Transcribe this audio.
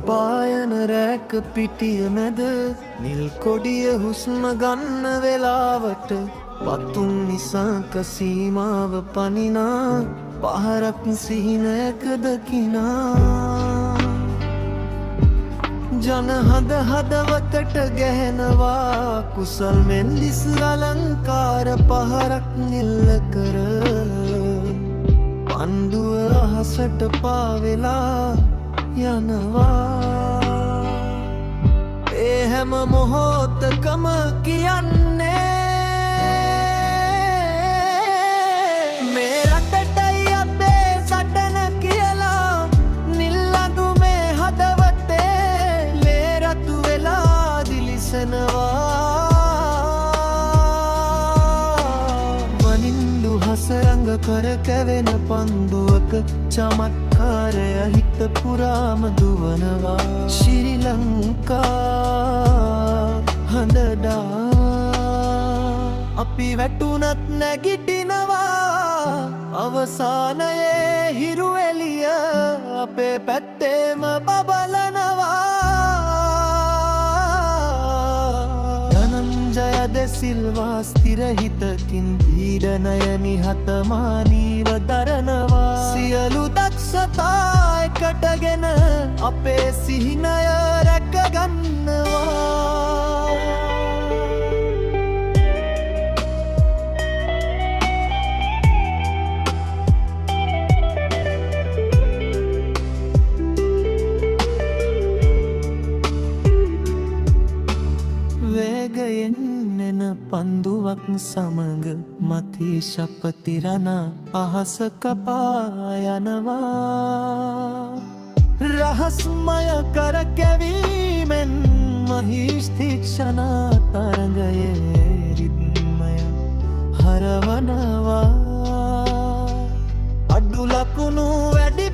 පායන රැක පිටිය මැද නිල් කොඩිය හුස්ම ගන්න වෙලාවට පතුන් නිසාක සීමාව පනිනා පහරක් සිහිනයක දකිනා ජන හදවතට ගැහෙනවා කුසල් මෙන් දිස් අලංකාර පහරක් නිල්ල කර පණ්ඩුව අහසට පාවෙලා යනවා ඒ හැම මොහොතකම කියන්නේ මේ රටටයි අපේ සටන කියලා නිල් අඳුමේ හදවතේ ලේ රතු වෙලා දිලිසෙනවා මනින්දු හසරංග කර කැවෙන පන්දුවක චමත්කාරය හිත පුරාම දුවනවා ශ්‍රී ලංකා හඳඩා අපි වැටුනත් නැගිටිනවා අවසානයේ හිරු එළිය අපේ පැත්තේම බබලනවා ධනංජය දෙසිල්වා ස්ථිර හිතකින් පීඩනය නිහතමානීව දරනවා සියලු දක්ෂතා එකටගෙන අපේ සිහිනය රැකගන්නවා වේගයෙන් එන පන්දුවක් සමග මතී ශපතිරණ අහස කපා යනවා රහස්මය කරකැවීමෙන් මහිස්තික්ෂණ තරඟයේ රිද්මය හරවනවා අඩු ලකුණු වැඩි